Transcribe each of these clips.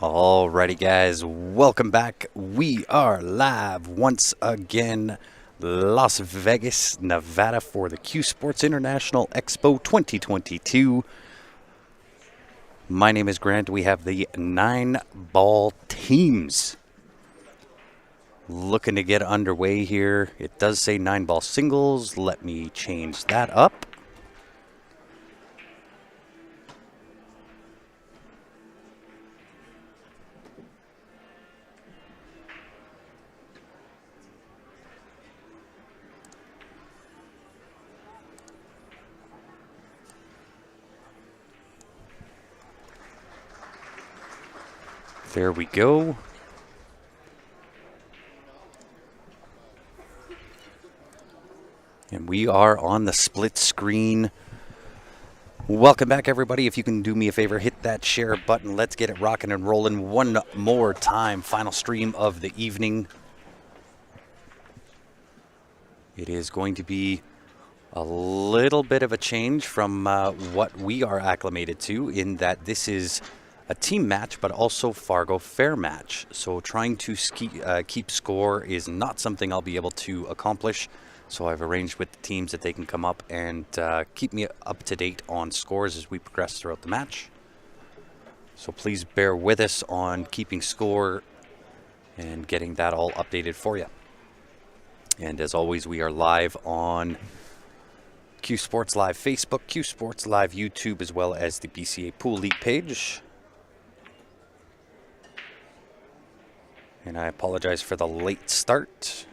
Alrighty, guys, welcome back. We are live once again, Las Vegas, Nevada, for the CueSports International Expo 2022. My name is Grant. We have the 9-ball teams looking to get underway here. It does say 9-ball singles. Let me change that up. There we go. And we are on the split screen. Welcome back, everybody. If you can do me a favor, hit that share button. Let's get it rocking and rolling one more time. Final stream of the evening. It is going to be a little bit of a change from what we are acclimated to, in that this is a team match, but also Fargo Fair match. So trying to keep score is not something I'll be able to accomplish. So I've arranged with the teams that they can come up and keep me up to date on scores as we progress throughout the match. So please bear with us on keeping score and getting that all updated for you. And as always, we are live on CueSports Live Facebook, CueSports Live YouTube, as well as the BCA Pool League page. And I apologize for the late start,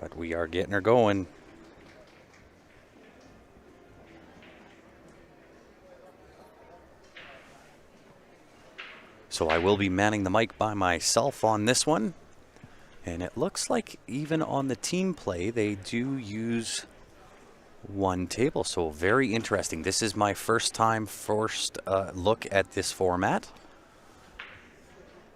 but we are getting her going. So I will be manning the mic by myself on this one. And it looks like even on the team play, they do use one table. So very interesting. This is my first look at this format.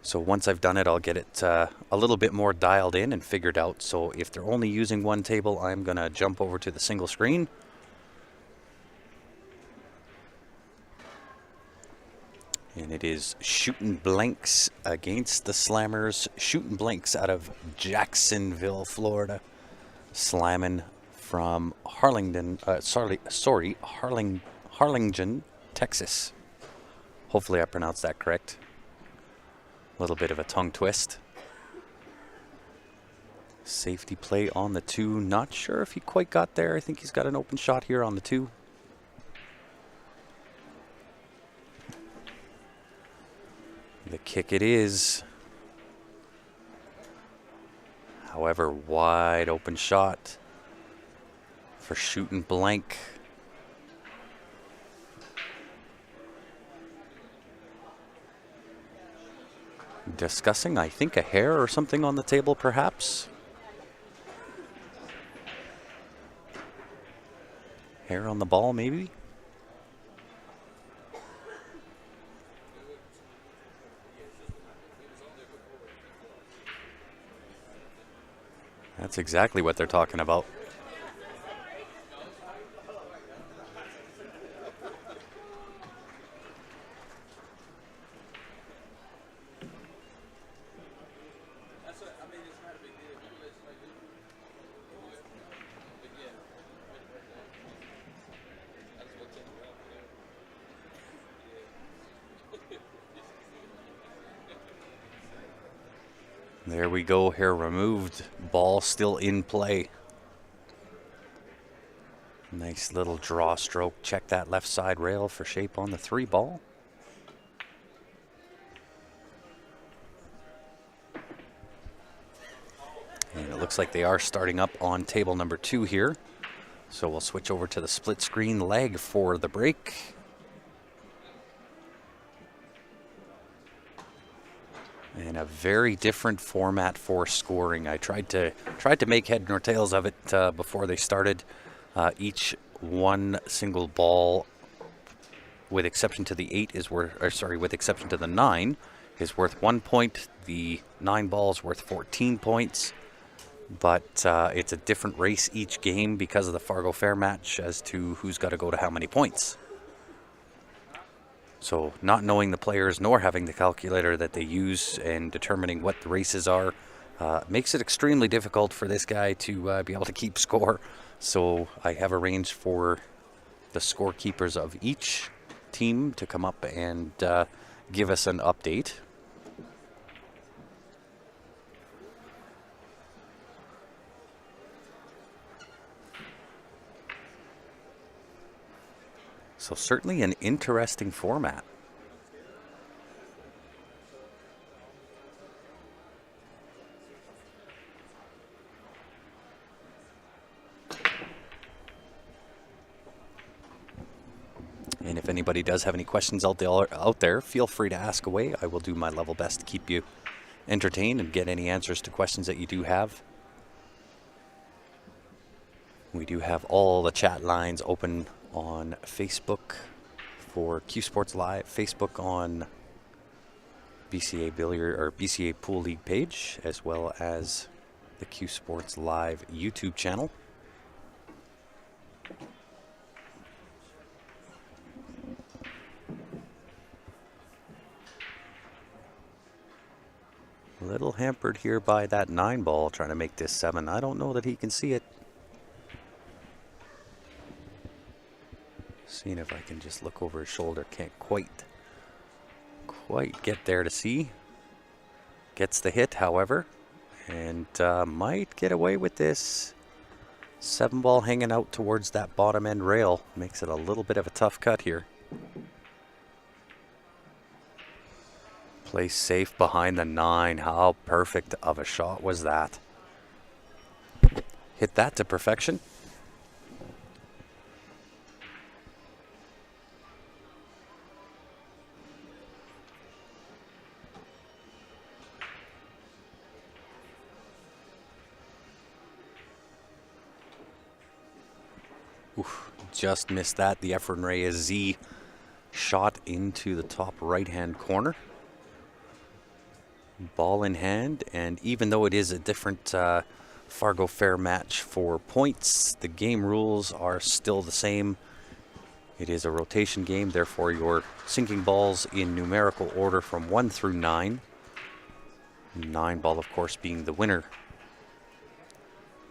So once I've done it, I'll get it a little bit more dialed in and figured out. So if they're only using one table, I'm going to jump over to the single screen. And it is Shootin' Blanks against the Slammers. Shootin' Blanks out of Jacksonville, Florida. Slamming from Harlingen, Texas. Hopefully I pronounced that correct. A little bit of a tongue twist. Safety play on the 2. Not sure if he quite got there. I think he's got an open shot here on the 2. The kick it is. However, wide open shot for Shootin' Blank. Discussing, I think, a hair or something on the table, perhaps. Hair on the ball, maybe. That's exactly what they're talking about. There we go, hair removed, ball still in play. Nice little draw stroke. Check that left side rail for shape on the 3 ball. And it looks like they are starting up on table number 2 here. So we'll switch over to the split screen leg for the break. And a very different format for scoring. I tried to make head nor tails of it before they started. Each one single ball, with exception to the 8, is worth, with exception to the 9, is worth 1 point. The 9 balls worth 14 points. But it's a different race each game because of the Fargo Fair match as to who's got to go to how many points. So not knowing the players nor having the calculator that they use and determining what the races are makes it extremely difficult for this guy to be able to keep score. So I have arranged for the scorekeepers of each team to come up and give us an update. So certainly an interesting format. And if anybody does have any questions out there, feel free to ask away. I will do my level best to keep you entertained and get any answers to questions that you do have. We do have all the chat lines open on Facebook for CueSports Live, Facebook on BCA Billiard or BCA Pool League page, as well as the CueSports Live YouTube channel. A little hampered here by that 9 ball trying to make this 7. I don't know that he can see it. Seeing if I can just look over his shoulder. Can't quite get there to see. Gets the hit, however, and might get away with this. 7 ball hanging out towards that bottom end rail. Makes it a little bit of a tough cut here. Play safe behind the 9. How perfect of a shot was that? Hit that to perfection. Oof, just missed that. The Efren Reyes Z shot into the top right-hand corner. Ball in hand, and even though it is a different Fargo Fair match for points, the game rules are still the same. It is a rotation game, therefore you're sinking balls in numerical order from 1 through 9. 9 ball, of course, being the winner.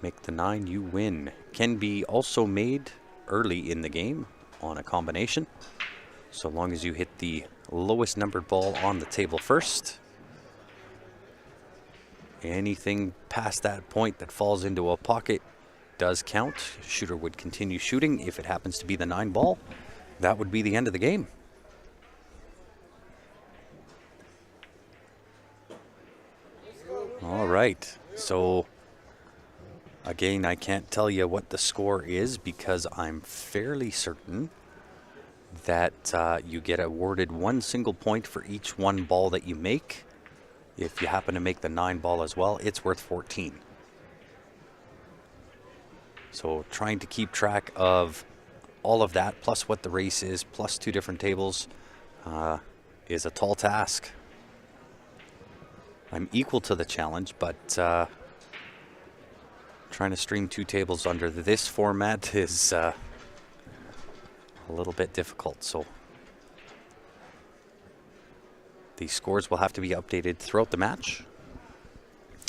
Make the 9, you win. Can be also made early in the game on a combination, so long as you hit the lowest numbered ball on the table first. Anything past that point that falls into a pocket does count. Shooter would continue shooting. If it happens to be the 9 ball, that would be the end of the game. All right, so again, I can't tell you what the score is because I'm fairly certain that you get awarded 1 single point for each 1 ball that you make. If you happen to make the 9 ball as well, it's worth 14. So trying to keep track of all of that, plus what the race is, plus 2 different tables, is a tall task. I'm equal to the challenge, but trying to stream 2 tables under this format is a little bit difficult. So the scores will have to be updated throughout the match.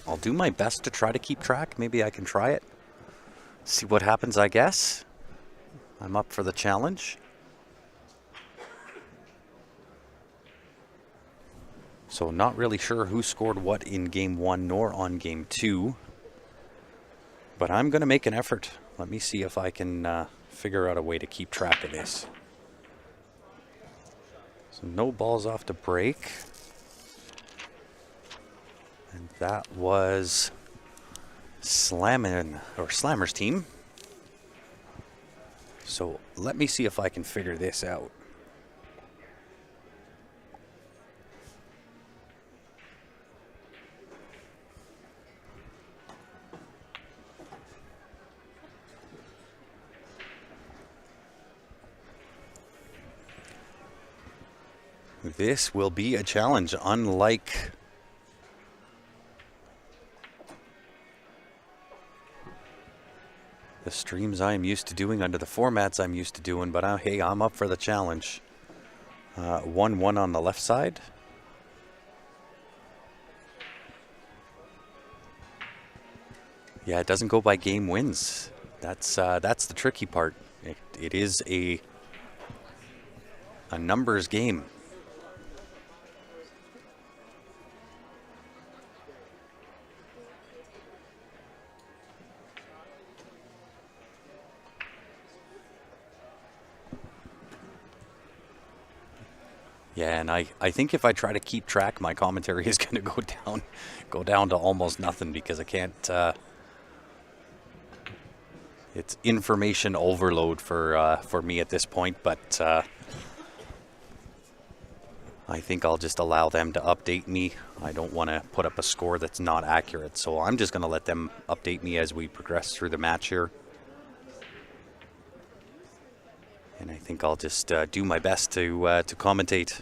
I'll do my best to try to keep track. Maybe I can try it. See what happens, I guess. I'm up for the challenge. So not really sure who scored what in game 1 nor on game 2. But I'm going to make an effort. Let me see if I can figure out a way to keep track of this. So no balls off to break. And that was Slammer's team. So let me see if I can figure this out. This will be a challenge, unlike the streams I am used to doing under the formats I'm used to doing, but hey, I'm up for the challenge. 1-1 on the left side. Yeah, it doesn't go by game wins. That's the tricky part. It is a numbers game. Yeah, and I think if I try to keep track, my commentary is going to go down to almost nothing because I can't. It's information overload for me at this point, but I think I'll just allow them to update me. I don't want to put up a score that's not accurate, so I'm just going to let them update me as we progress through the match here. And I think I'll just do my best to commentate.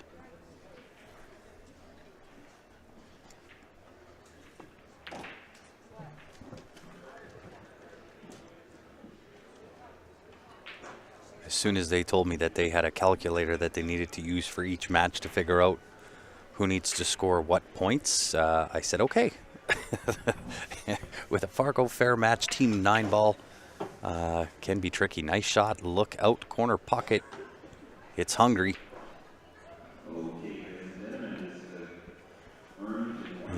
As soon as they told me that they had a calculator that they needed to use for each match to figure out who needs to score what points, I said, okay. With a Fargo Fair match, team 9 ball can be tricky. Nice shot, look out, corner pocket. It's hungry.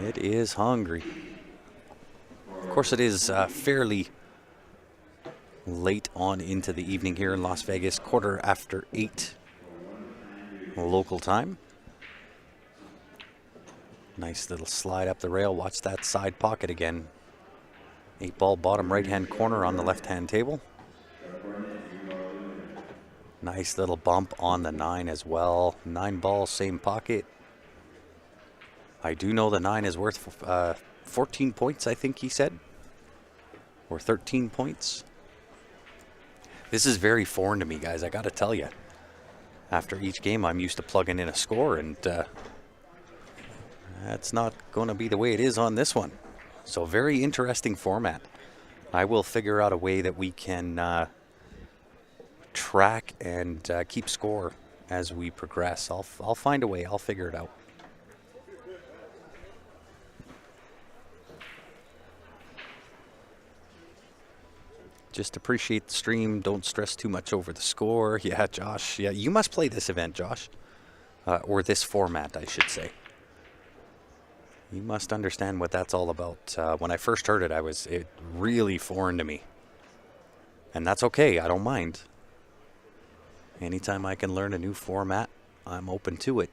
It is hungry. Of course, it is fairly late on into the evening here in Las Vegas, 8:15 local time. Nice little slide up the rail. Watch that side pocket again. 8 ball, bottom right-hand corner on the left-hand table. Nice little bump on the 9 as well. 9 ball, same pocket. I do know the 9 is worth 14 points, I think he said. Or 13 points. This is very foreign to me, guys. I got to tell you. After each game, I'm used to plugging in a score, and that's not going to be the way it is on this one. So very interesting format. I will figure out a way that we can track and keep score as we progress. I'll find a way. I'll figure it out. Just appreciate the stream. Don't stress too much over the score. Yeah, Josh. Yeah, you must play this event, Josh. Or this format, I should say. You must understand what that's all about. When I first heard it, it really foreign to me. And that's okay. I don't mind. Anytime I can learn a new format, I'm open to it.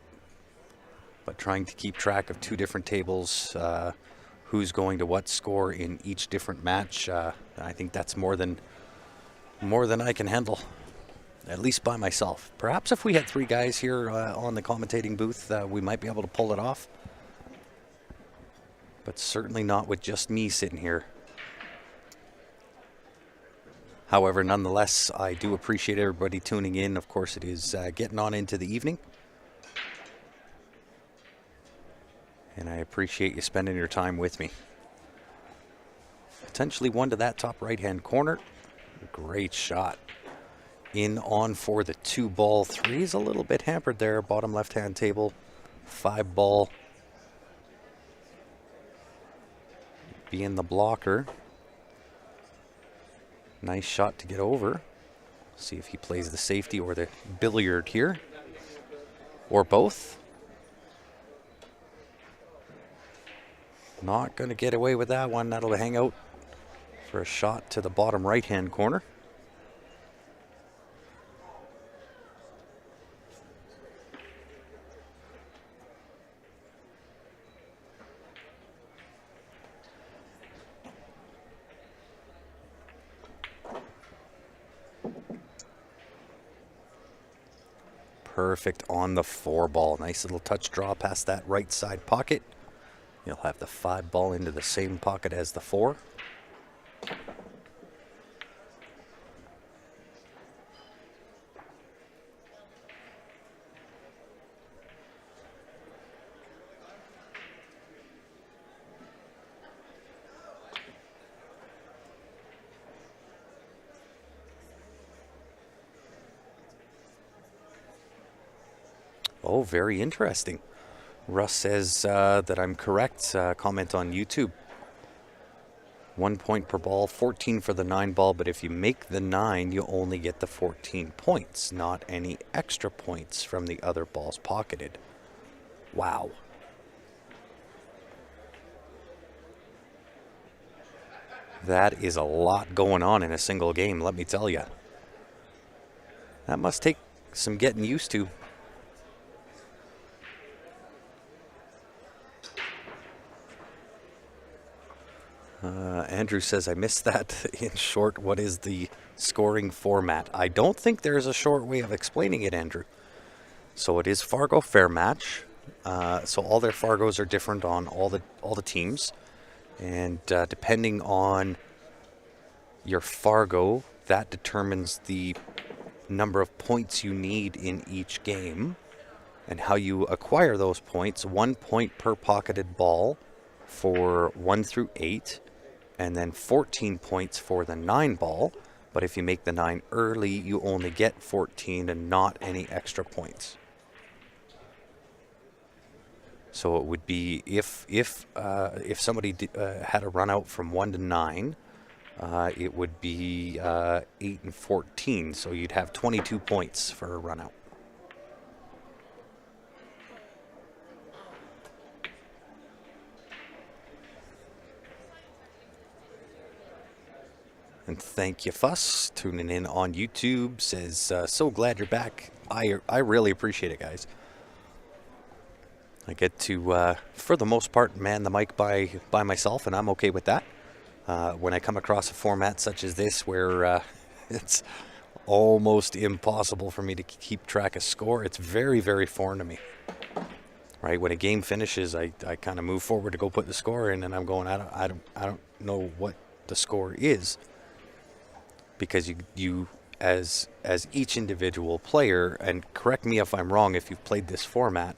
But trying to keep track of 2 different tables, who's going to what score in each different match, I think that's more than I can handle, at least by myself. Perhaps if we had 3 guys here on the commentating booth, we might be able to pull it off. But certainly not with just me sitting here. However, nonetheless, I do appreciate everybody tuning in. Of course, it is getting on into the evening. And I appreciate you spending your time with me. Potentially one to that top right-hand corner. Great shot. In on for the 2 ball. 3 is a little bit hampered there. Bottom left-hand table. 5 ball. Being the blocker. Nice shot to get over. See if he plays the safety or the billiard here. Or both. Not going to get away with that one. That'll hang out for a shot to the bottom right-hand corner. Perfect on the 4 ball. Nice little touch draw past that right side pocket. You'll have the 5 ball into the same pocket as the 4. Oh, very interesting. Russ says that I'm correct. Comment on YouTube. 1 point per ball, 14 for the 9 ball, but if you make the 9, you only get the 14 points, not any extra points from the other balls pocketed. Wow. That is a lot going on in a single game, let me tell you. That must take some getting used to. Andrew says, I missed that. In short, what is the scoring format? I don't think there's a short way of explaining it, Andrew. So it is Fargo Fair Match. So all their Fargos are different on all the teams. And depending on your Fargo, that determines the number of points you need in each game. And how you acquire those points, 1 point per pocketed ball for 1 through 8, and then 14 points for the 9 ball. But if you make the 9 early, you only get 14 and not any extra points. So it would be if somebody had a run out from 1 to 9, it would be 8 and 14. So you'd have 22 points for a run out. And thank you, Fuss, tuning in on YouTube. Says, so glad you're back. I really appreciate it, guys. I get to, for the most part, man the mic by myself, and I'm okay with that. When I come across a format such as this, where it's almost impossible for me to keep track of score, it's very, very foreign to me. Right, when a game finishes, I kind of move forward to go put the score in, and I'm going, I don't know what the score is. Because you as each individual player, and correct me if I'm wrong if you've played this format,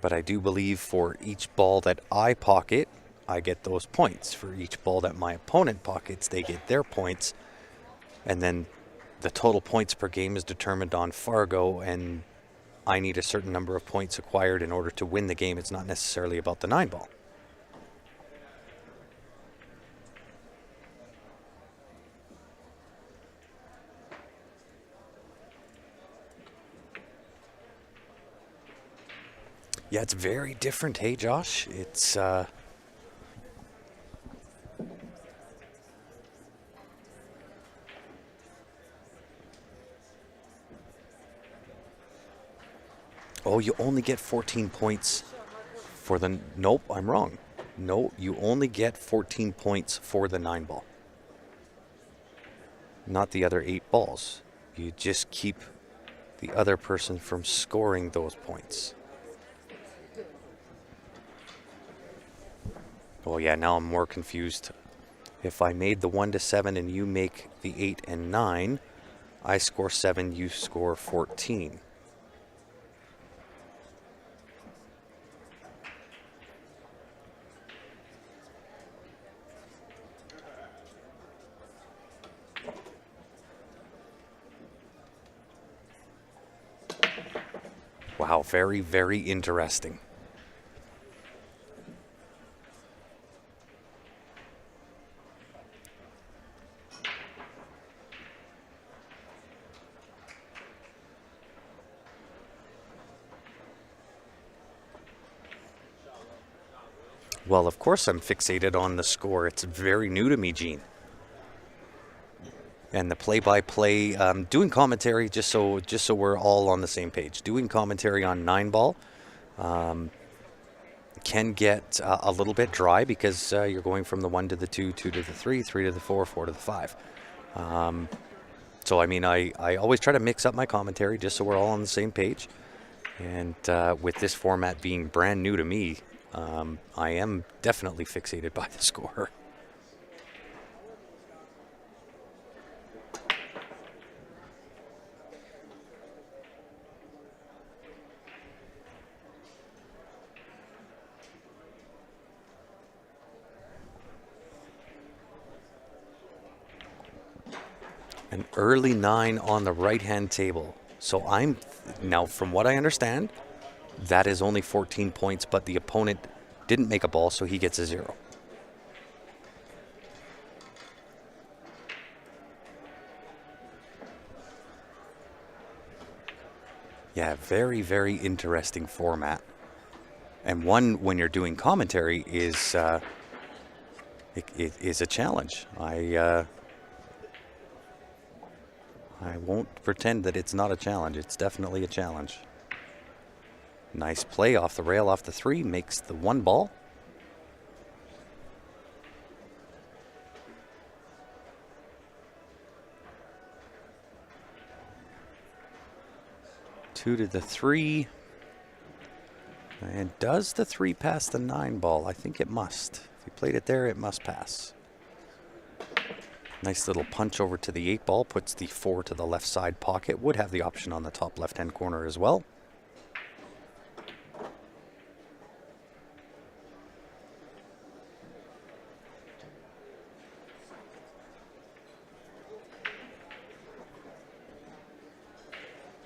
but I do believe for each ball that I pocket, I get those points. For each ball that my opponent pockets, they get their points. And then the total points per game is determined on Fargo, and I need a certain number of points acquired in order to win the game. It's not necessarily about the 9 ball. Yeah, it's very different. Hey, Josh, it's oh, you only get 14 points for the... Nope, I'm wrong. No, you only get 14 points for the 9 ball. Not the other 8 balls. You just keep the other person from scoring those points. Oh yeah, now I'm more confused. If I made the 1 to 7 and you make the 8 and 9, I score 7, you score 14. Wow, very, very interesting. Well, of course I'm fixated on the score. It's very new to me, Gene. And the play-by-play, doing commentary, just so we're all on the same page. Doing commentary on 9 ball can get a little bit dry because you're going from the 1 to the 2, 2 to the 3, 3 to the 4, 4 to the 5. So I mean, I always try to mix up my commentary just so we're all on the same page. And with this format being brand new to me, I am definitely fixated by the score. An early 9 on the right-hand table. So now, from what I understand, that is only 14 points, but the opponent didn't make a ball, so he gets a 0. Yeah, very, very interesting format. And one, when you're doing commentary, is it is a challenge. I won't pretend that it's not a challenge. It's definitely a challenge. Nice play off the rail, off the 3, makes the 1 ball. Two to the 3. And does the 3 pass the 9 ball? I think it must. If he played it there, it must pass. Nice little punch over to the 8 ball, puts the 4 to the left side pocket. Would have the option on the top left-hand corner as well.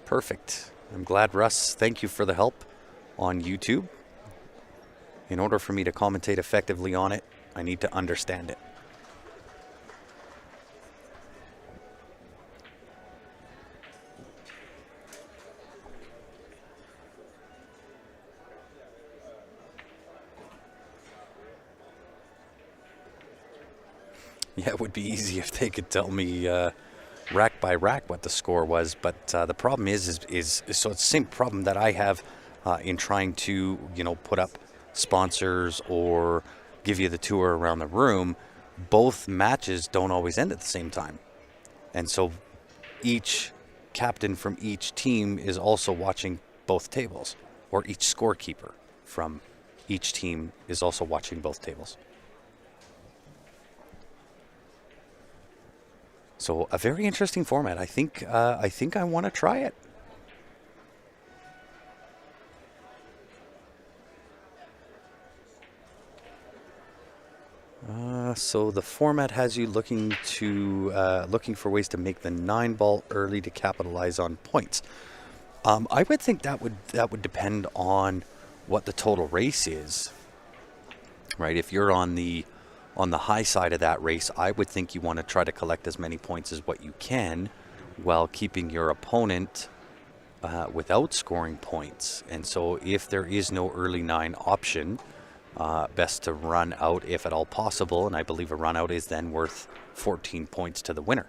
Perfect. I'm glad, Russ. Thank you for the help on YouTube. In order for me to commentate effectively on it, I need to understand it. Yeah, it would be easy if they could tell me rack by rack what the score was, but the problem is so it's the same problem that I have in trying to, put up sponsors or give you the tour around the room. Both matches don't always end at the same time, and so each captain from each team is also watching both tables, or each scorekeeper from each team is also watching both tables. So a very interesting format. I think I want to try it. So the format has you looking for ways to make the 9 ball early to capitalize on points. I would think that would depend on what the total race is, right? If you're on the high side of that race, I would think you want to try to collect as many points as what you can while keeping your opponent without scoring points. And so if there is no early 9 option, best to run out if at all possible. And I believe a run out is then worth 14 points to the winner.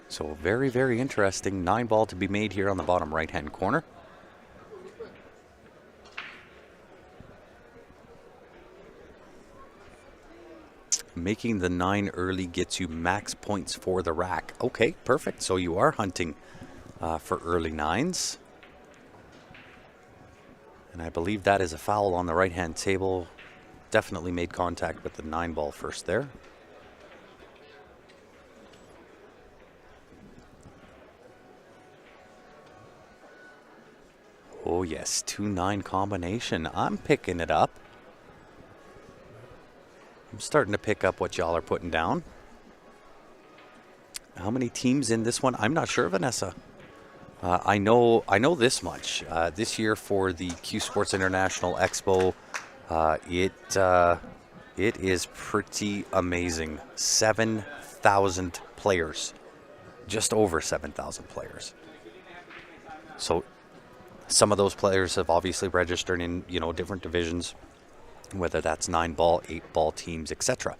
So very, very interesting. 9 ball to be made here on the bottom right-hand corner. Making the 9 early gets you max points for the rack. Okay, perfect. So you are hunting for early 9s. And I believe that is a foul on the right-hand table. Definitely made contact with the 9 ball first there. Oh yes, 2-9 combination. I'm picking it up. I'm starting to pick up what y'all are putting down. How many teams in this one? I'm not sure, Vanessa. I know this much. This year for the CueSports International Expo, it is pretty amazing. 7,000 players, just over 7,000 players. So some of those players have obviously registered in different divisions, whether that's 9 ball, 8 ball teams, etc.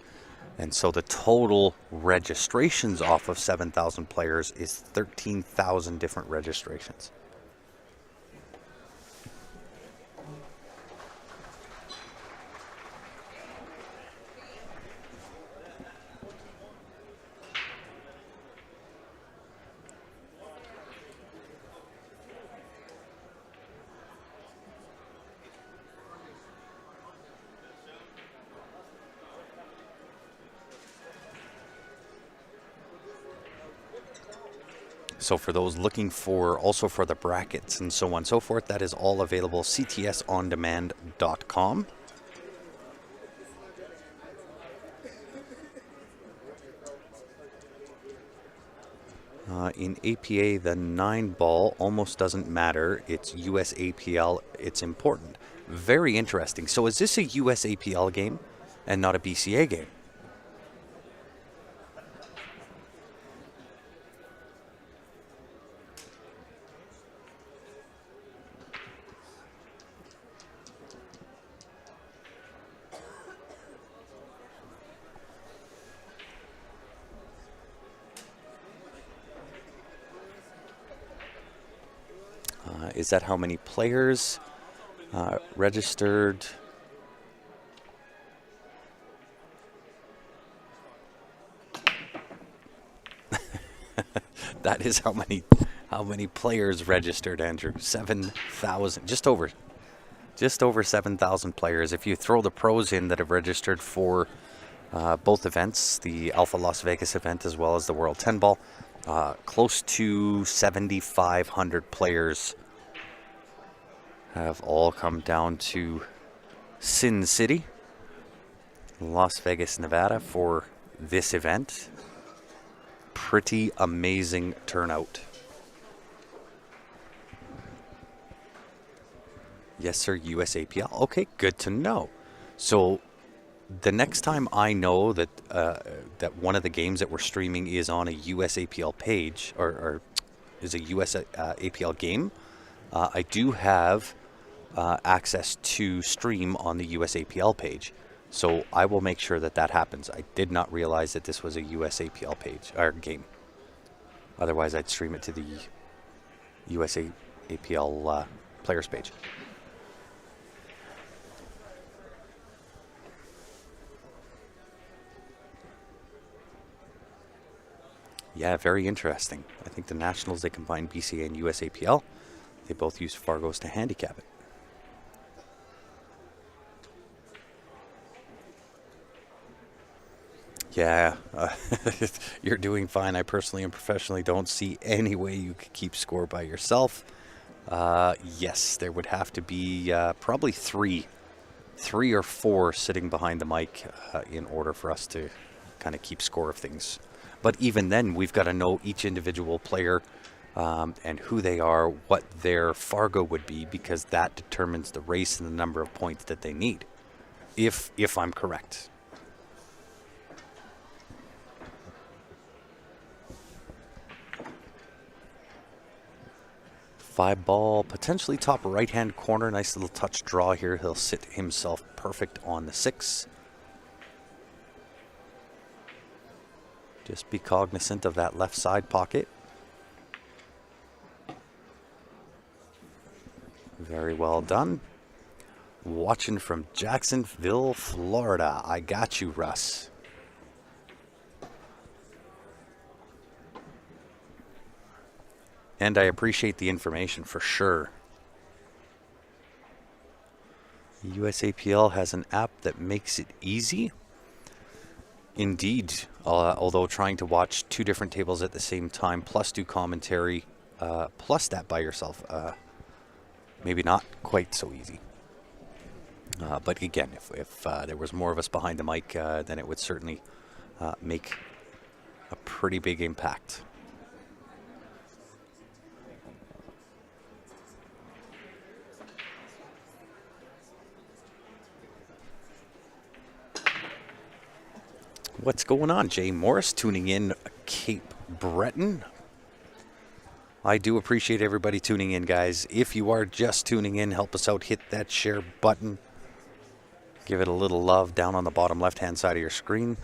And so the total registrations off of 7,000 players is 13,000 different registrations. So for those looking for also for the brackets and so on and so forth, that is all available ctsondemand.com. In APA, the 9-ball almost doesn't matter. It's USAPL. It's important. Very interesting. So is this a USAPL game and not a BCA game? Is that how many players registered? That is how many players registered, Andrew. 7,000, just over 7,000 players. If you throw the pros in that have registered for both events, the Alpha Las Vegas event as well as the World 10 Ball, close to 7,500 players have all come down to Sin City, Las Vegas, Nevada for this event. Pretty amazing turnout. Yes, sir, USAPL. Okay, good to know. So the next time I know that that one of the games that we're streaming is on a USAPL page or is a USAPL game, I do have access to stream on the USAPL page. So I will make sure that that happens. I did not realize that this was a USAPL page or game. Otherwise, I'd stream it to the USAPL players page. Yeah, very interesting. I think the Nationals, they combine BCA and USAPL. They both use Fargos to handicap it. Yeah, you're doing fine. I personally and professionally don't see any way you could keep score by yourself. Yes, there would have to be probably three or four sitting behind the mic in order for us to kind of keep score of things. But even then, we've got to know each individual player and who they are, what their Fargo would be, because that determines the race and the number of points that they need, if I'm correct. 5-ball, potentially top right-hand corner. Nice little touch draw here. He'll sit himself perfect on the 6. Just be cognizant of that left side pocket. Very well done. Watching from Jacksonville, Florida. I got you, Russ. And I appreciate the information for sure. USAPL has an app that makes it easy. Indeed, although trying to watch 2 different tables at the same time, plus do commentary, plus that by yourself, maybe not quite so easy. But again, if there was more of us behind the mic, then it would certainly make a pretty big impact. What's going on? Jay Morris tuning in Cape Breton. I do appreciate everybody tuning in, guys. If you are just tuning in, help us out. Hit that share button. Give it a little love down on the bottom left-hand side of your screen.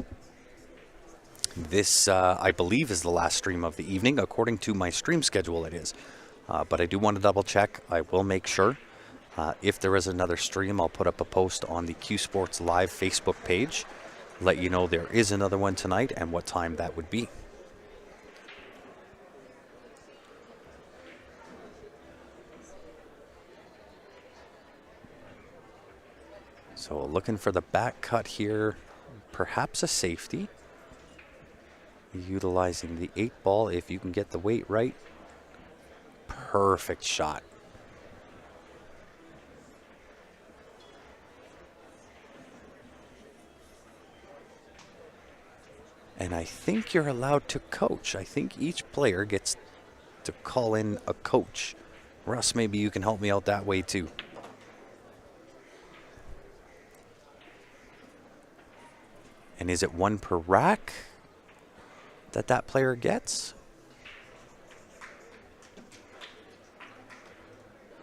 This, I believe, is the last stream of the evening. According to my stream schedule, it is. But I do want to double check. I will make sure. If there is another stream, I'll put up a post on the CueSports Live Facebook page. Let you know there is another one tonight and what time that would be. So looking for the back cut here, perhaps a safety. Utilizing the 8-ball if you can get the weight right. Perfect shot. And I think you're allowed to coach. I think each player gets to call in a coach. Russ, maybe you can help me out that way too. And is it 1 per rack that player gets?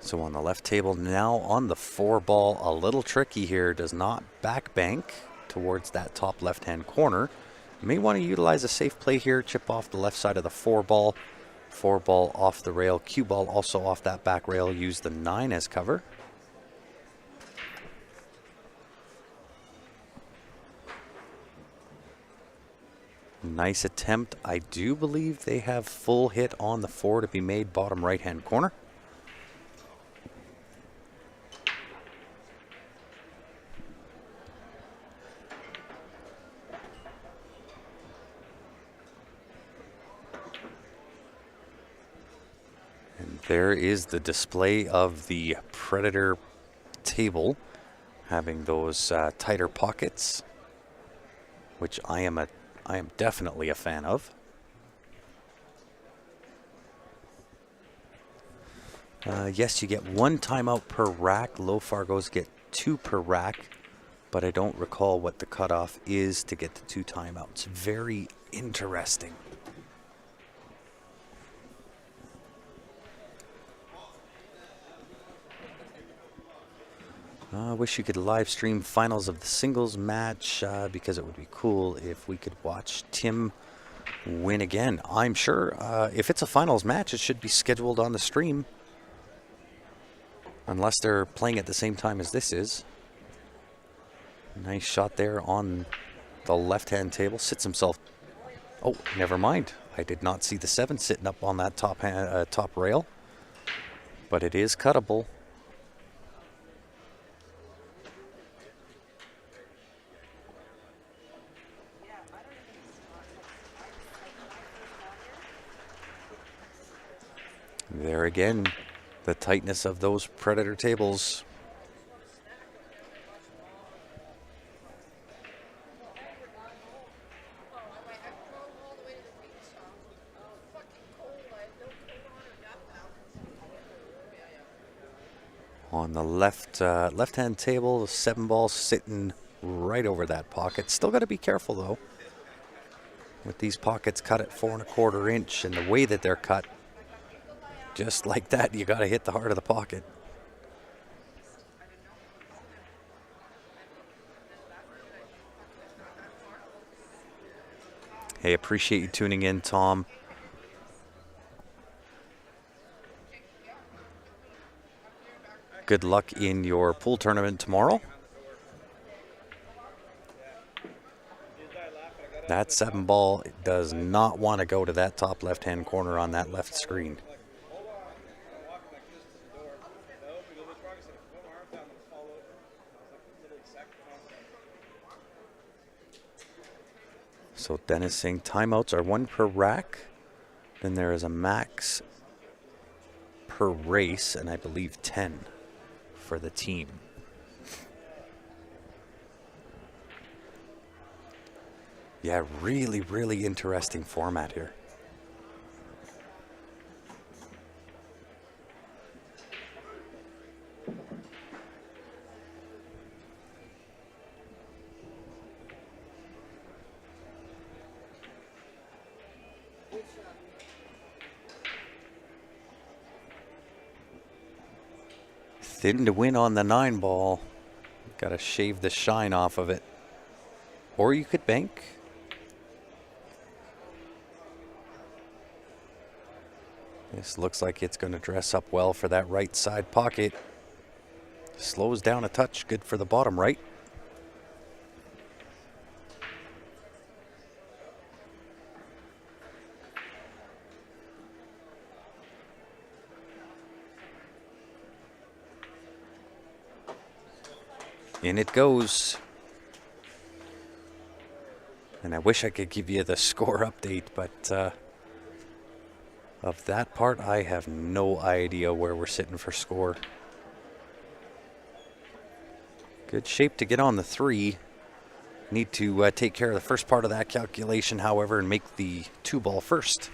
So on the left table now on the 4-ball, a little tricky here. Does not back bank towards that top left-hand corner. You may want to utilize a safe play here. Chip off the left side of the 4-ball. 4-ball off the rail. Cue ball also off that back rail. Use the 9 as cover. Nice attempt. I do believe they have full hit on the 4 to be made bottom right-hand corner. And there is the display of the Predator table, having those tighter pockets, which I am definitely a fan of. Yes, you get 1 timeout per rack. Low Fargos get 2 per rack, but I don't recall what the cutoff is to get the 2 timeouts. Very interesting. I wish you could live stream finals of the singles match because it would be cool if we could watch Tim win again. I'm sure if it's a finals match, it should be scheduled on the stream. Unless they're playing at the same time as this is. Nice shot there on the left-hand table. Sits himself. Oh, never mind. I did not see the 7 sitting up on that top rail. But it is cuttable. There again, the tightness of those Predator tables. On the left-hand table, the 7-ball sitting right over that pocket. Still got to be careful though. With these pockets cut at 4 1/4 inch and the way that they're cut, just like that, you got to hit the heart of the pocket. Hey, appreciate you tuning in, Tom. Good luck in your pool tournament tomorrow. That 7-ball does not want to go to that top left-hand corner on that left screen. So Dennis saying timeouts are 1 per rack. Then there is a max per race, and I believe 10 for the team. Yeah, really, really interesting format here. Thin to win on the 9-ball. Got to shave the shine off of it. Or you could bank. This looks like it's going to dress up well for that right side pocket. Slows down a touch. Good for the bottom right. In it goes. And I wish I could give you the score update, but of that part, I have no idea where we're sitting for score. Good shape to get on the 3. Need to take care of the first part of that calculation, however, and make the 2-ball first.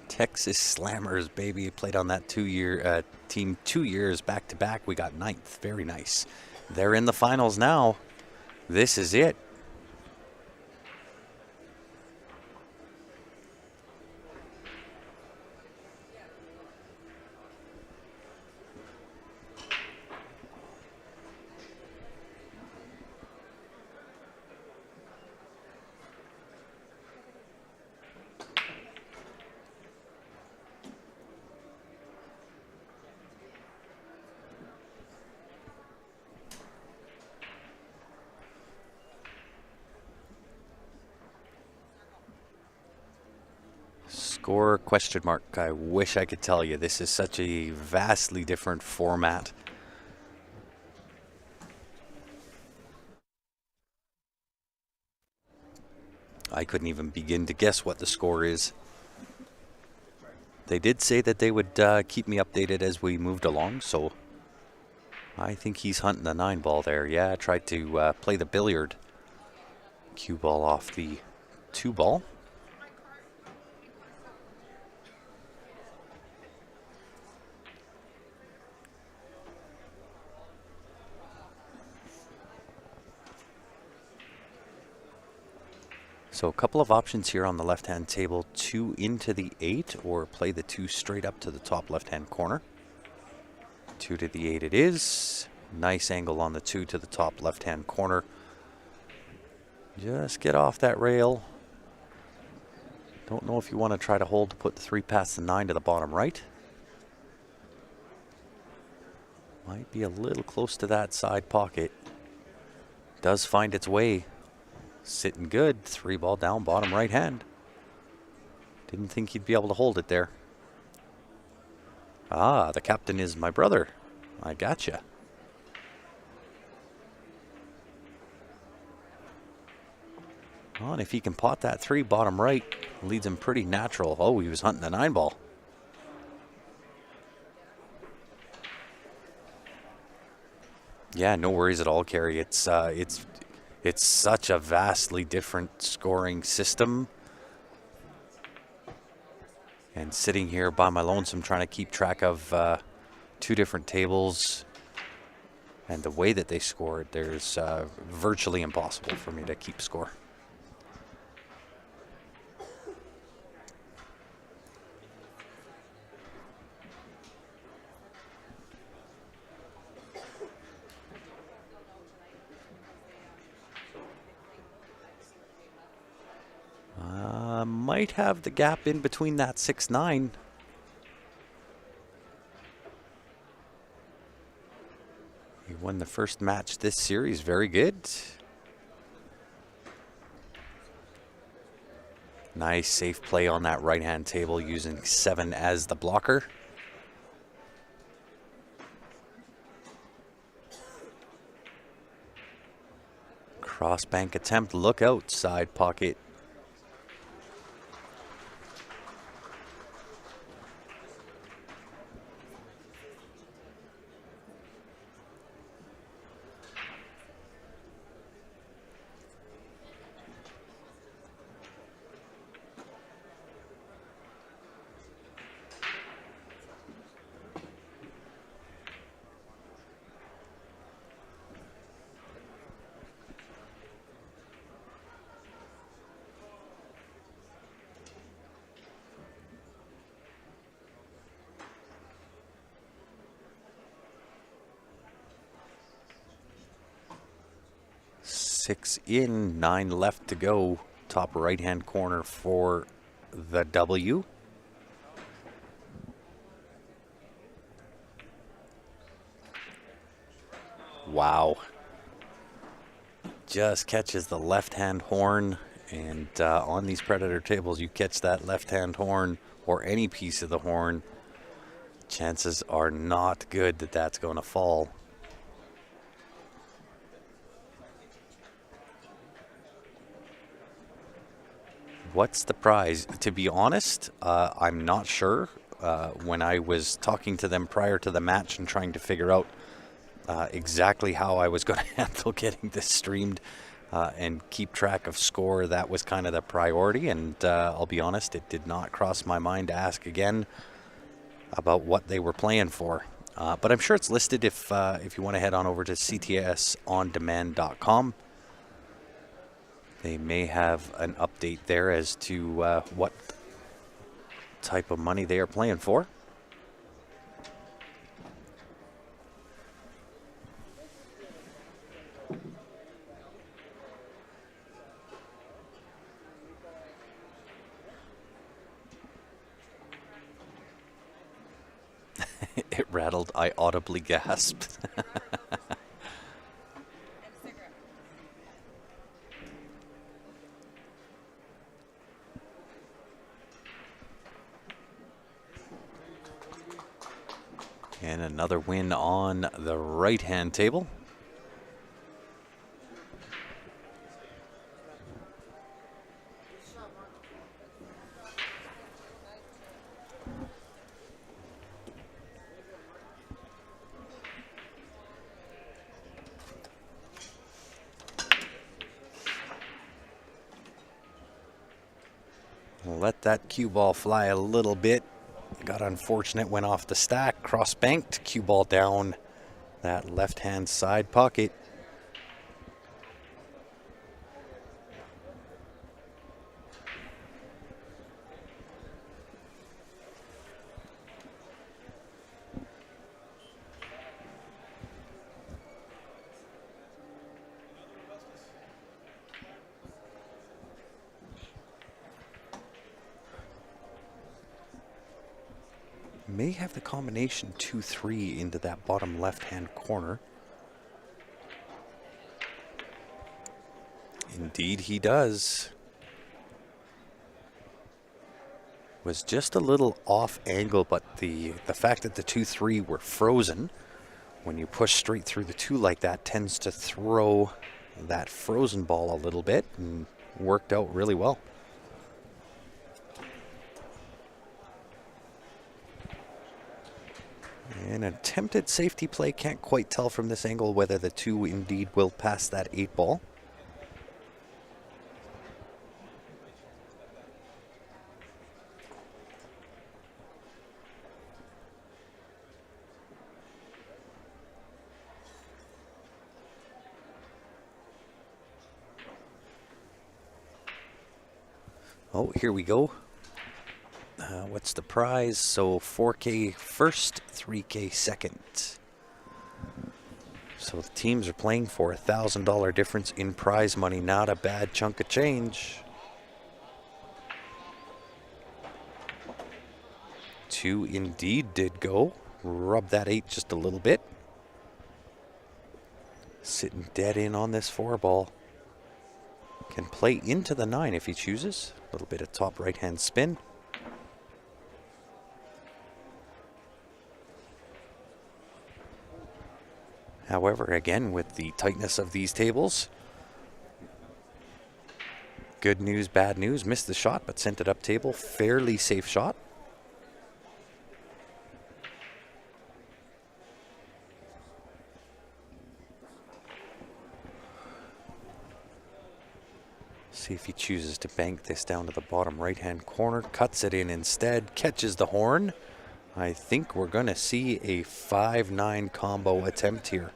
Texas Slammers, baby. Played on that team 2 years back to back. We got 9th. Very nice. They're in the finals now. This is it. Score question mark. I wish I could tell you. This is such a vastly different format. I couldn't even begin to guess what the score is. They did say that they would keep me updated as we moved along, so I think he's hunting the 9-ball there. Yeah, I tried to play the billiard cue ball off the 2-ball. So a couple of options here on the left-hand table. 2 into the 8, or play the 2 straight up to the top left-hand corner. 2 to the 8 it is. Nice angle on the 2 to the top left-hand corner. Just get off that rail. Don't know if you want to try to hold to put the 3 past the 9 to the bottom right. Might be a little close to that side pocket. Does find its way. Sitting good. 3-ball down, bottom right hand. Didn't think he'd be able to hold it there. Ah, the captain is my brother. I gotcha. Well, and if he can pot that 3 bottom right, leads him pretty natural. Oh, he was hunting the 9-ball. Yeah, no worries at all, Kerry. It's such a vastly different scoring system. And sitting here by my lonesome trying to keep track of 2 different tables and the way that they scored, there's virtually impossible for me to keep score. Might have the gap in between that 6-9. He won the first match this series. Very good. Nice safe play on that right-hand table using 7 as the blocker. Cross bank attempt. Look out, side pocket. Six in, 9 left to go. Top right-hand corner for the W. Wow. Just catches the left-hand horn And on these Predator tables, you catch that left-hand horn or any piece of the horn, chances are not good that that's going to fall. What's the prize? To be honest, I'm not sure. When I was talking to them prior to the match and trying to figure out exactly how I was going to handle getting this streamed and keep track of score, that was kind of the priority. And I'll be honest, it did not cross my mind to ask again about what they were playing for. But I'm sure it's listed if you want to head on over to ctsondemand.com. They may have an update there as to what type of money they are playing for. It rattled. I audibly gasped. And another win on the right-hand table. Let that cue ball fly a little bit. Got unfortunate, went off the stack, cross-banked, cue ball down that left-hand side pocket. May have the combination 2-3 into that bottom left-hand corner. Indeed he does. Was just a little off angle, but the fact that the 2-3 were frozen, when you push straight through the 2 like that, tends to throw that frozen ball a little bit, and worked out really well. An attempted safety play. Can't quite tell from this angle whether the 2 indeed will pass that 8 ball. Oh, here we go. What's the prize? So 4K first, 3K second. So the teams are playing for $1,000 difference in prize money. Not a bad chunk of change. 2 indeed did go. Rub that 8 just a little bit. Sitting dead in on this 4 ball. Can play into the 9 if he chooses. A little bit of top right-hand spin. However, again, with the tightness of these tables, good news, bad news. Missed the shot, but sent it up table. Fairly safe shot. See if he chooses to bank this down to the bottom right-hand corner. Cuts it in instead. Catches the horn. I think we're going to see a 5-9 combo attempt here.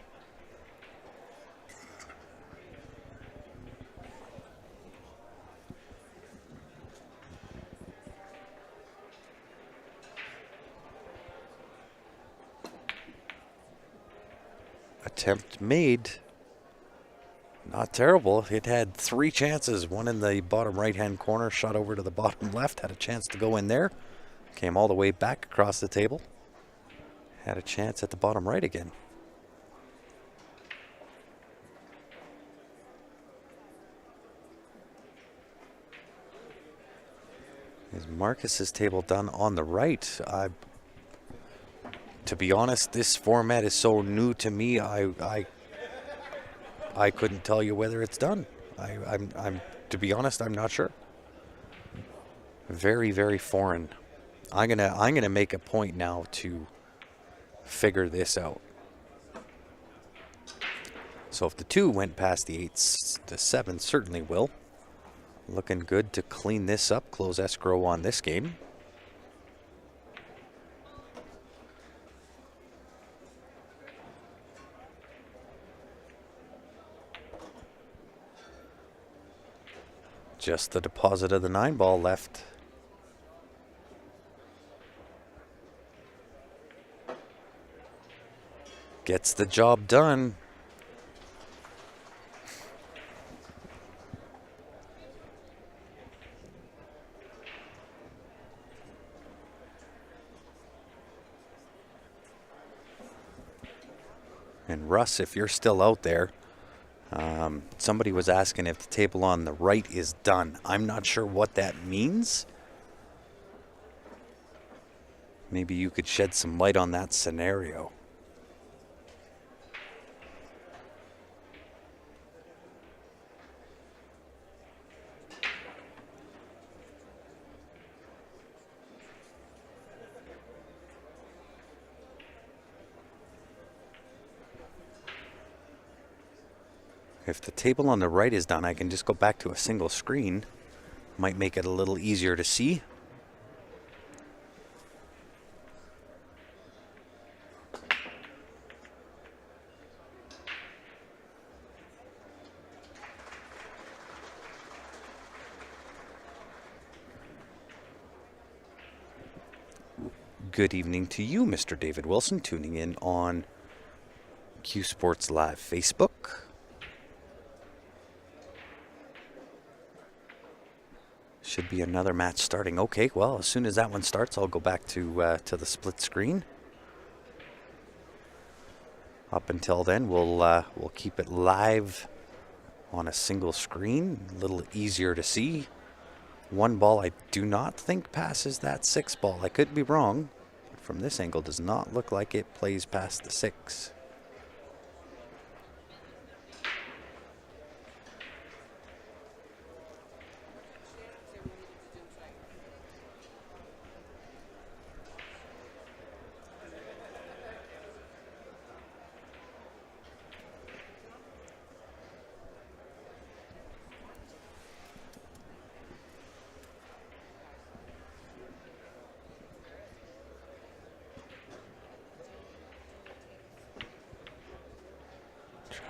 Attempt made. Not terrible. It had 3 chances. One in the bottom right-hand corner, shot over to the bottom left, had a chance to go in there. Came all the way back across the table. Had a chance at the bottom right again. Marcus's table done on the right. To be honest, this format is so new to me. I couldn't tell you whether it's done. I'm to be honest, I'm not sure. Very, very foreign. I'm gonna make a point now to figure this out. So if the 2 went past the 8s, the 7 certainly will. Looking good to clean this up, close escrow on this game. Just the deposit of the 9 ball left. Gets the job done. And Russ, if you're still out there, somebody was asking if the table on the right is done. I'm not sure what that means. Maybe you could shed some light on that scenario. If the table on the right is done, I can just go back to a single screen. Might make it a little easier to see. Good evening to you, Mr. David Wilson, tuning in on CueSports Live Facebook. Should be another match starting. Okay, well, as soon as that one starts, I'll go back to the split screen. Up until then, we'll keep it live on a single screen, a little easier to see. 1 ball I do not think passes that 6 ball. I could be wrong. From this angle, does not look like it plays past the 6.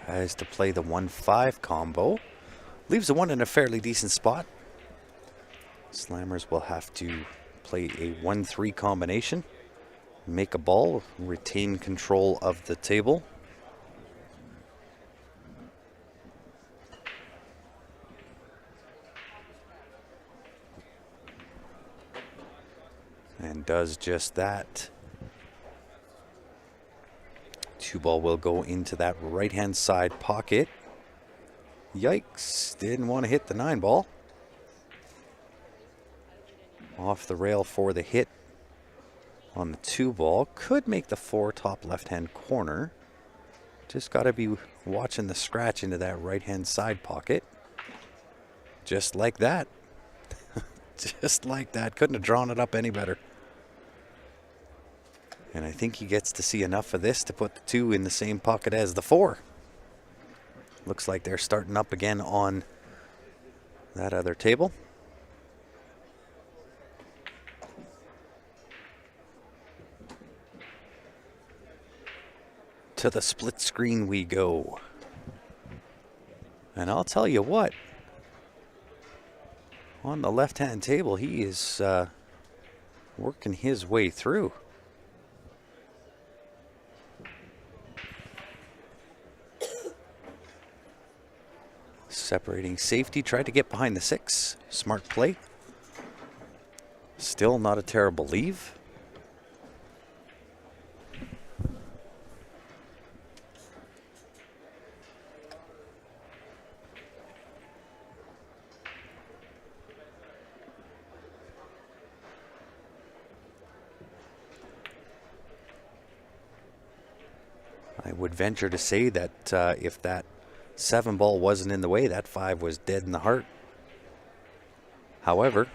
Tries to play the 1-5 combo. Leaves the 1 in a fairly decent spot. Slammers will have to play a 1-3 combination. Make a ball, retain control of the table. And does just that. 2 ball will go into that right-hand side pocket. Yikes, didn't want to hit the 9 ball. Off the rail for the hit on the 2 ball. Could make the 4 top left-hand corner. Just got to be watching the scratch into that right-hand side pocket. Just like that. Just like that. Couldn't have drawn it up any better. And I think he gets to see enough of this to put the 2 in the same pocket as the 4. Looks like they're starting up again on that other table. To the split screen we go. And I'll tell you what, on the left-hand table, he is working his way through. Separating safety, tried to get behind the 6. Smart play. Still not a terrible leave. I would venture to say that if that 7 ball wasn't in the way, that 5 was dead in the heart. However,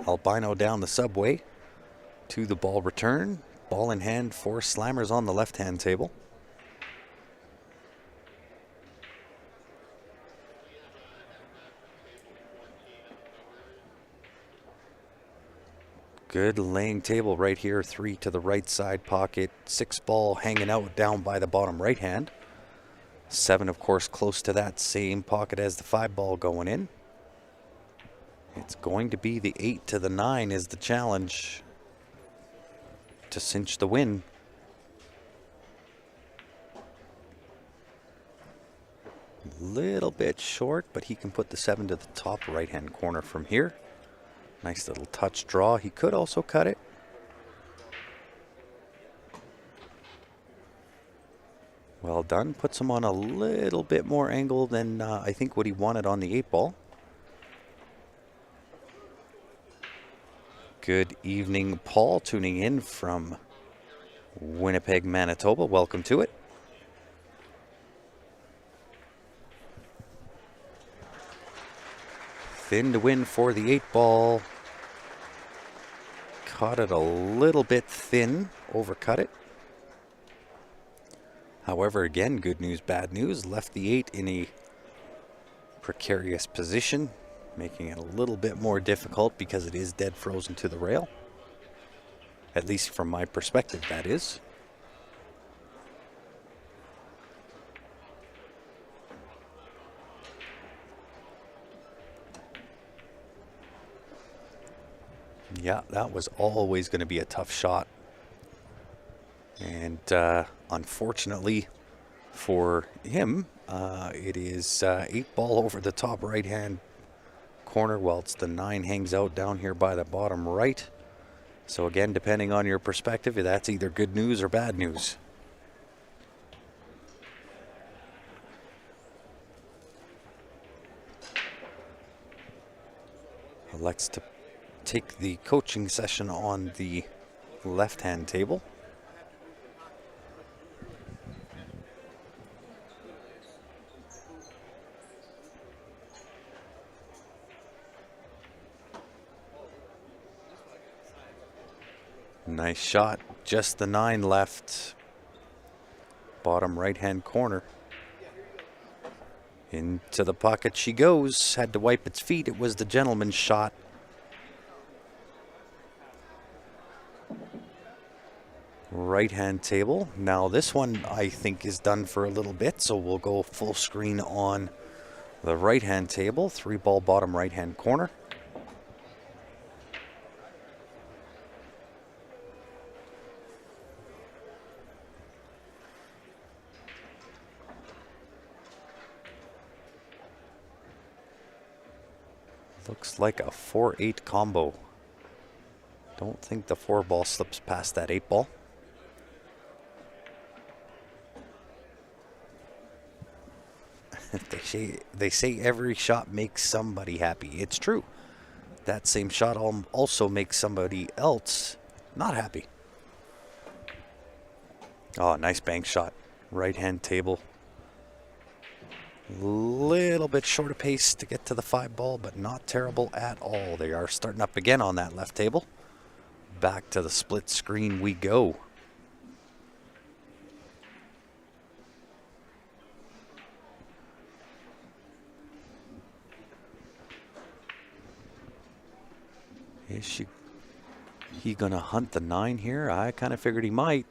Albino down the subway to the ball return. Ball in hand for Slammers on the left-hand table. Good laying table right here. 3 to the right side pocket. 6 ball hanging out down by the bottom right hand. 7, of course, close to that same pocket as the 5 ball going in. It's going to be the 8 to the 9 is the challenge to cinch the win. Little bit short, but he can put the 7 to the top right-hand corner from here. Nice little touch draw. He could also cut it. Well done. Puts him on a little bit more angle than I think what he wanted on the 8 ball. Good evening, Paul, tuning in from Winnipeg, Manitoba. Welcome to it. Thin to win for the 8 ball. Caught it a little bit thin, overcut it. However, again, good news, bad news. Left the 8 in a precarious position, making it a little bit more difficult because it is dead frozen to the rail. At least from my perspective, that is. Yeah, that was always going to be a tough shot. And unfortunately for him, it is 8 ball over the top right-hand corner, whilst the 9 hangs out down here by the bottom right. So again, depending on your perspective, that's either good news or bad news. Elects to take the coaching session on the left-hand table. Nice shot. Just the 9 left. Bottom right-hand corner. Into the pocket she goes. Had to wipe its feet. It was the gentleman's shot. Right-hand table. Now this one I think is done for a little bit, so we'll go full screen on the right-hand table. 3 ball bottom right-hand corner. Looks like a 4-8 combo. Don't think the 4 ball slips past that 8 ball. They say every shot makes somebody happy. It's true. That same shot also makes somebody else not happy. Oh, nice bank shot. Right-hand table. Little bit short of pace to get to the 5 ball, but not terrible at all. They are starting up again on that left table. Back to the split screen we go. Is he gonna hunt the 9 here? I kind of figured he might.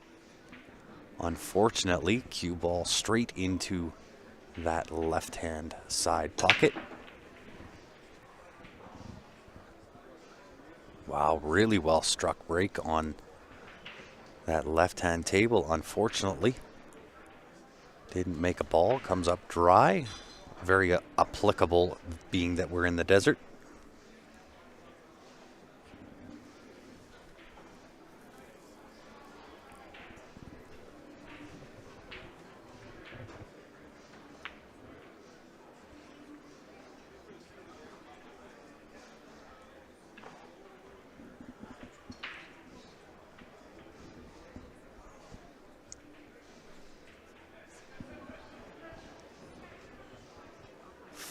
Unfortunately, cue ball straight into that left-hand side pocket. Wow, really well struck break on that left-hand table. Unfortunately, didn't make a ball. Comes up dry. Very applicable, being that we're in the desert.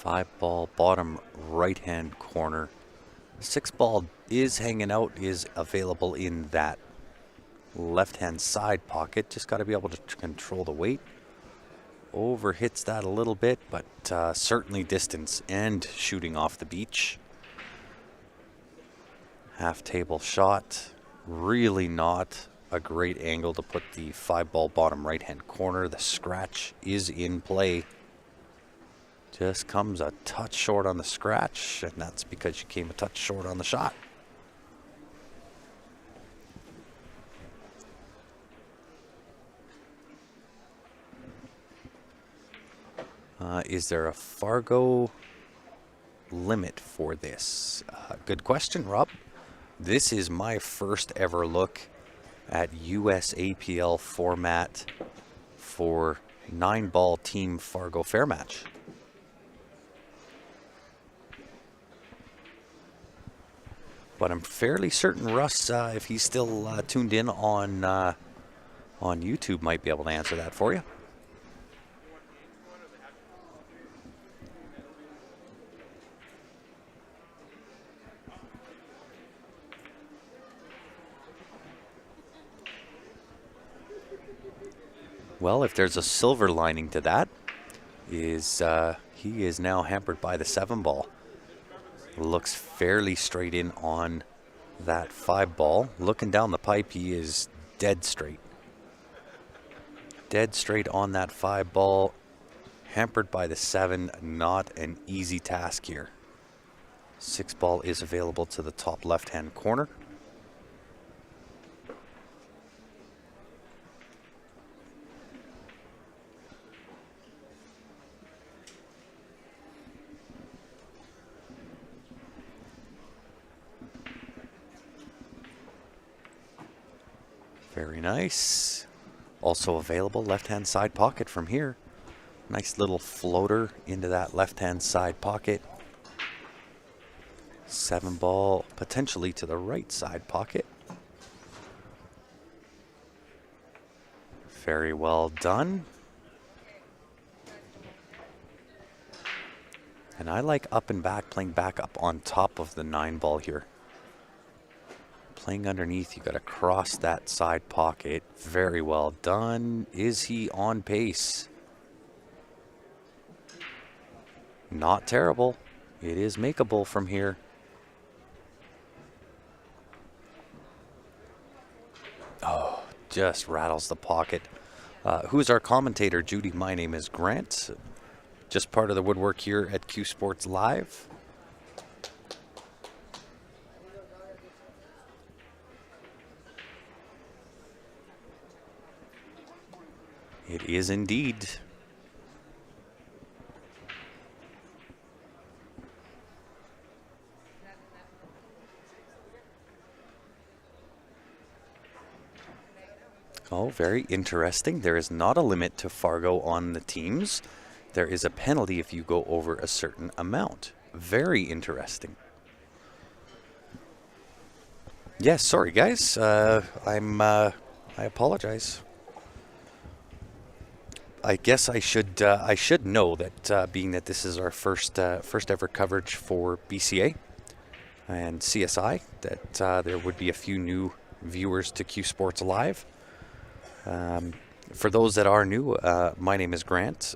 5-ball, bottom right-hand corner. 6-ball is hanging out, is available in that left-hand side pocket. Just got to be able to control the weight. Over hits that a little bit, but certainly distance and shooting off the beach. Half table shot. Really not a great angle to put the 5-ball bottom right-hand corner. The scratch is in play. Just comes a touch short on the scratch, and that's because you came a touch short on the shot. Is there a Fargo limit for this? Good question, Rob. This is my first ever look at USAPL format for 9-ball team Fargo Fair Match. But I'm fairly certain Russ, if he's still tuned in on YouTube, might be able to answer that for you. Well, if there's a silver lining to that, is he is now hampered by the 7-ball. Looks fairly straight in on that 5-ball. Looking down the pipe, he is dead straight. Dead straight on that 5-ball. Hampered by the 7, not an easy task here. 6-ball is available to the top left-hand corner. Very nice. Also available left-hand side pocket from here. Nice little floater into that left-hand side pocket. 7-ball potentially to the right side pocket. Very well done. And I like up and back, playing back up on top of the 9-ball here. Playing underneath, you got to cross that side pocket. Very well done. Is he on pace? Not terrible. It is makeable from here. Oh, just rattles the pocket. Who's our commentator, Judy? My name is Grant. Just part of the woodwork here at CueSports Live. It is indeed. Oh, very interesting. There is not a limit to Fargo on the teams. There is a penalty if you go over a certain amount. Very interesting. Yes, sorry guys. I apologize. I guess I should know that being that this is our first ever coverage for BCA and CSI, that there would be a few new viewers to CueSports Live. For those that are new, my name is Grant.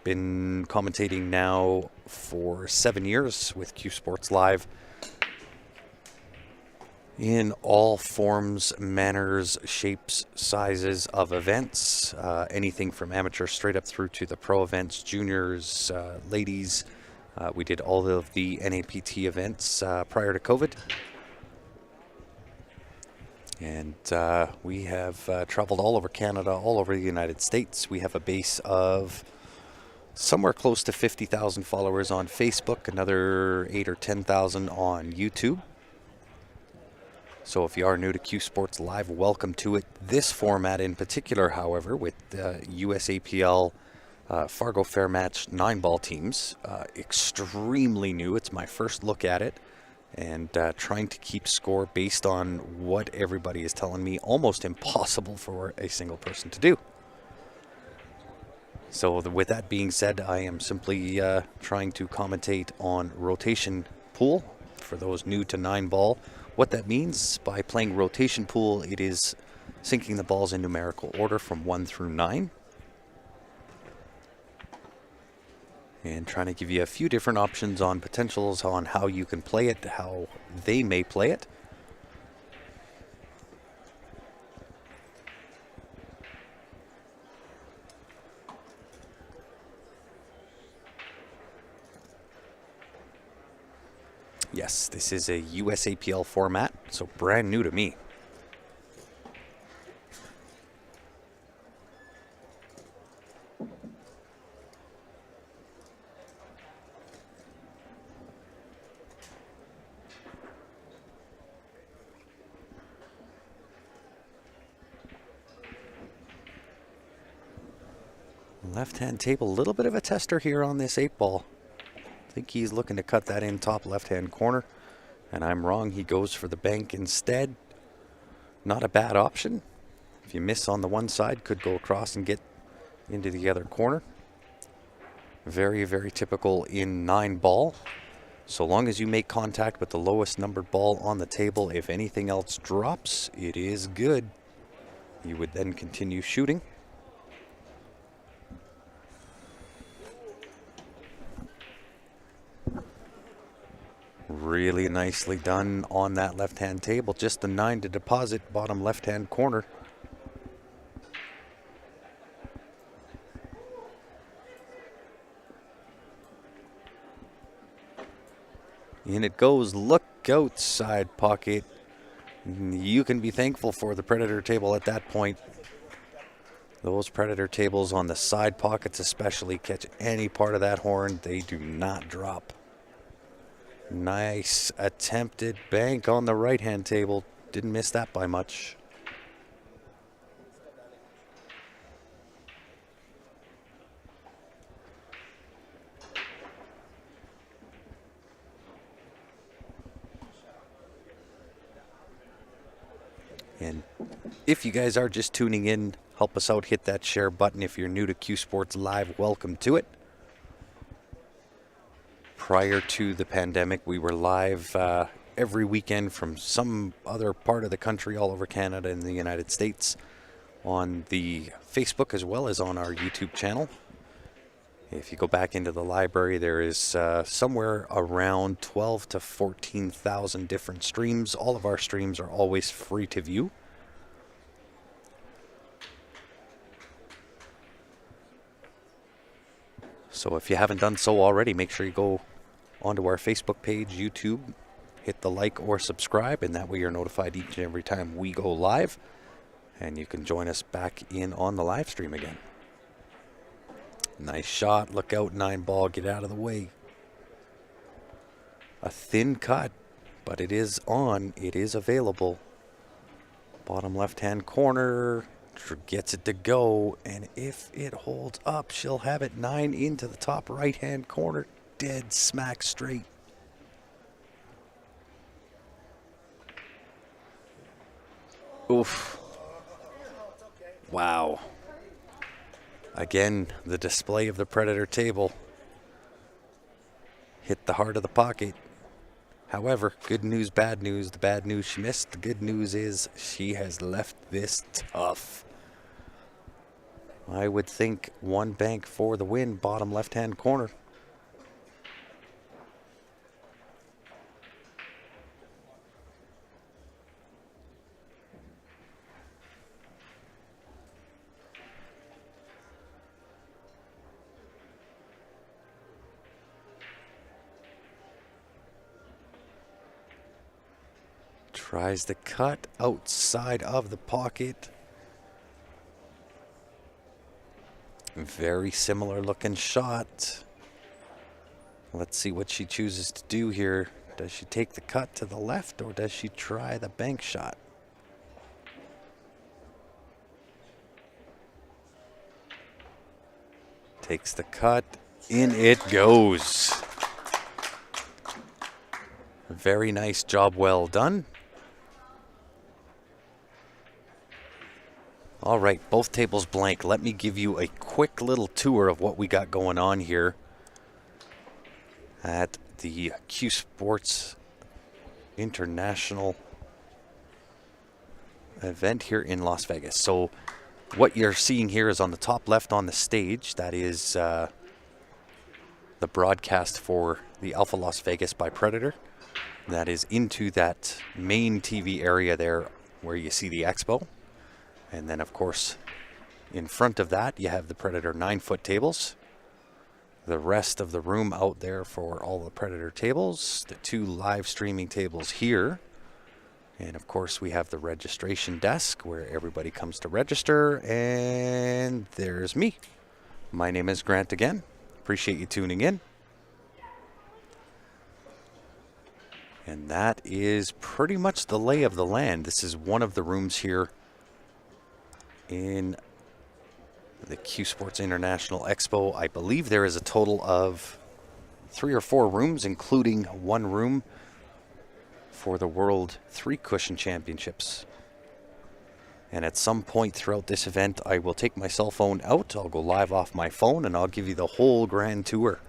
Been commentating now for 7 years with CueSports Live in all forms, manners, shapes, sizes of events, anything from amateur straight up through to the pro events, juniors, ladies. We did all of the NAPT events prior to COVID. And we have traveled all over Canada, all over the United States. We have a base of somewhere close to 50,000 followers on Facebook, another 8 or 10,000 on YouTube. So if you are new to CueSports Live, welcome to it. This format in particular, however, with USAPL Fargo Fair Match 9-ball teams, extremely new. It's my first look at it, and trying to keep score based on what everybody is telling me, almost impossible for a single person to do. So with that being said, I am simply trying to commentate on rotation pool for those new to 9-ball. What that means by playing rotation pool, it is syncing the balls in numerical order from 1 through 9. And trying to give you a few different options on potentials on how you can play it, how they may play it. Yes, this is a USAPL format, so brand new to me. Left-hand table, a little bit of a tester here on this 8-ball. I think he's looking to cut that in top left-hand corner, and I'm wrong. He goes for the bank instead. Not a bad option. If you miss on the one side, could go across and get into the other corner. Very, very typical in 9-ball. So long as you make contact with the lowest numbered ball on the table, if anything else drops, it is good. You would then continue shooting. Really nicely done on that left-hand table. Just the 9 to deposit, bottom left-hand corner. In it goes. Look out, side pocket. You can be thankful for the predator table at that point. Those predator tables on the side pockets especially catch any part of that horn. They do not drop. Nice attempted bank on the right-hand table. Didn't miss that by much. And if you guys are just tuning in, help us out, hit that share button. If you're new to CueSports Live, welcome to it. Prior to the pandemic, we were live every weekend from some other part of the country, all over Canada and the United States, on the Facebook as well as on our YouTube channel. If you go back into the library, there is somewhere around 12 to 14,000 different streams. All of our streams are always free to view. So if you haven't done so already, make sure you go onto our Facebook page, YouTube, hit the like or subscribe, and that way you're notified each and every time we go live, and you can join us back in on the live stream again. Nice shot. Look out, 9-ball. Get out of the way. A thin cut, but it is on. It is available. Bottom left-hand corner. Gets it to go, and if it holds up, she'll have it 9 into the top right-hand corner. Dead smack straight. Oof. Wow. Again, the display of the predator table hit the heart of the pocket. However, good news, bad news. The bad news, she missed. The good news is she has left this tough. I would think one bank for the win, bottom left-hand corner. Tries the cut outside of the pocket. Very similar looking shot. Let's see what she chooses to do here. Does she take the cut to the left, or does she try the bank shot? Takes the cut. In it goes. Very nice job, well done. All right, both tables blank. Let me give you a quick little tour of what we got going on here at the CueSports International event here in Las Vegas. So what you're seeing here is on the top left on the stage. That is the broadcast for the Alpha Las Vegas by Predator. That is into that main TV area there where you see the Expo. And then, of course, in front of that, you have the Predator 9-foot tables. The rest of the room out there for all the Predator tables. The 2 live streaming tables here. And, of course, we have the registration desk where everybody comes to register. And there's me. My name is Grant again. Appreciate you tuning in. And that is pretty much the lay of the land. This is one of the rooms here in the CueSports International Expo. I believe there is a total of 3 or 4 rooms, including one room for the World 3 Cushion Championships. And at some point throughout this event, I will take my cell phone out. I'll go live off my phone and I'll give you the whole grand tour.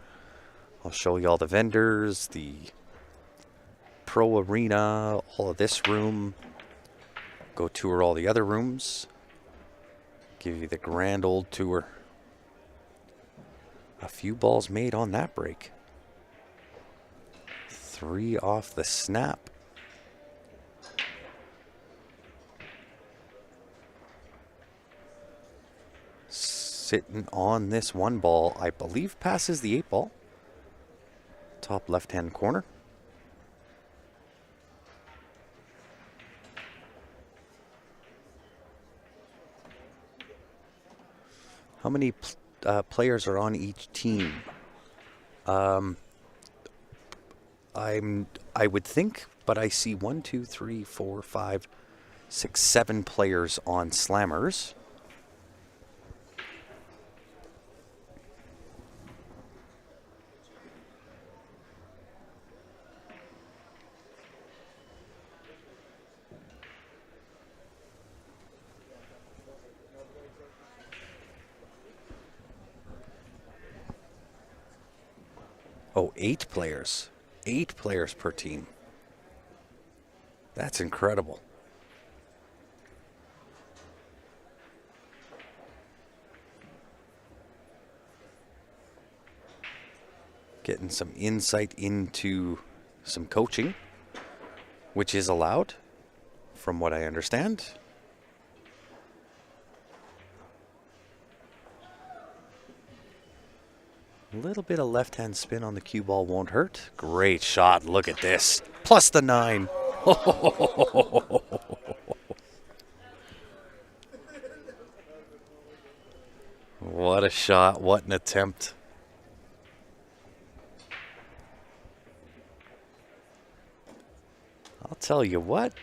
I'll show you all the vendors, the Pro Arena, all of this room. Go tour all the other rooms. Give you the grand old tour. A few balls made on that break. 3 off the snap. Sitting on this 1 ball, I believe passes the 8 ball. Top left-hand corner. How many players are on each team? I would think, but I see 1, 2, 3, 4, 5, 6, 7 players on Slammers. Oh, 8 players. 8 players per team. That's incredible. Getting some insight into some coaching, which is allowed, from what I understand. A little bit of left-hand spin on the cue ball won't hurt. Great shot. Look at this. Plus the 9. What a shot. What an attempt. I'll tell you what.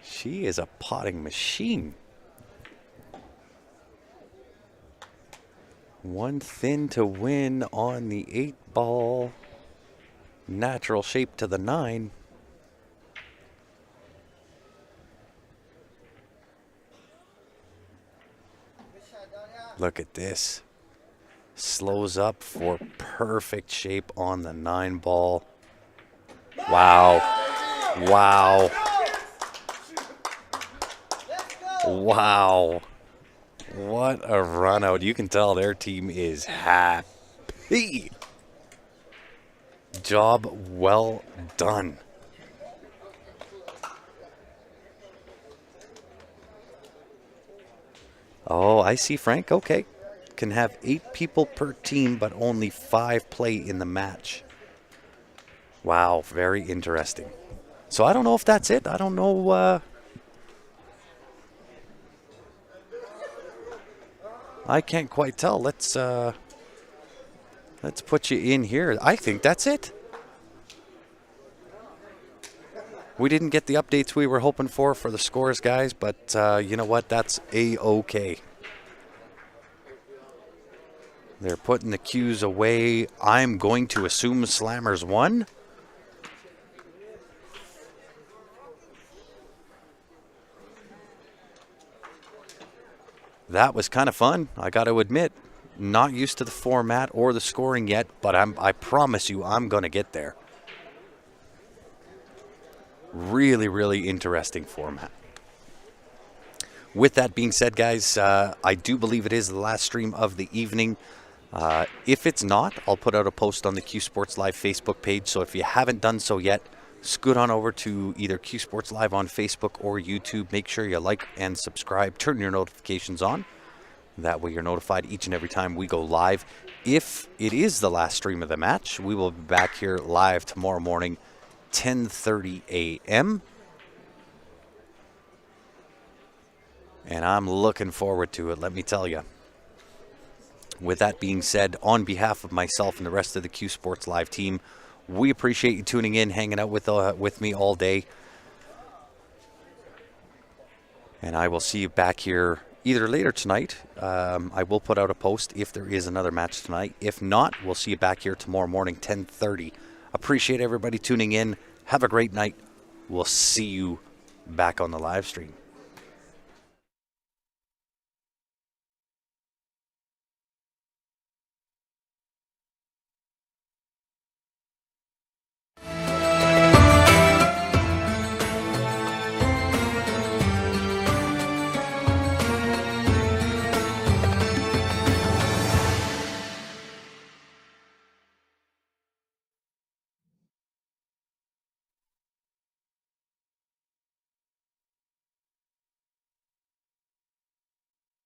She is a potting machine. 1 thin to win on the 8 ball. Natural shape to the 9. Look at this. Slows up for perfect shape on the 9 ball. Wow. Wow. Wow. What a run out. You can tell their team is happy. Job well done. Oh, I see, Frank. Okay. Can have 8 people per team, but only 5 play in the match. Wow, very interesting. So I don't know if that's it. I don't know. I can't quite tell. Let's put you in here. I think that's it. We didn't get the updates we were hoping for the scores, guys, but you know what? That's A-okay. They're putting the cues away. I'm going to assume Slammers won. that was kind of fun, I got to admit. Not used to the format or the scoring yet, but I promise you I'm going to get there. Really, really interesting format. With that being said, guys, I do believe it is the last stream of the evening. If it's not, I'll put out a post on the CueSports Live Facebook page. So if you haven't done so yet, scoot on over to either CueSports Live on Facebook or YouTube. Make sure you like and subscribe. Turn your notifications on. That way you're notified each and every time we go live. If it is the last stream of the match, we will be back here live tomorrow morning, 10:30 a.m. And I'm looking forward to it, let me tell you. With that being said, on behalf of myself and the rest of the CueSports Live team, we appreciate you tuning in, hanging out with me all day. And I will see you back here either later tonight. I will put out a post if there is another match tonight. If not, we'll see you back here tomorrow morning, 10:30. Appreciate everybody tuning in. Have a great night. We'll see you back on the live stream.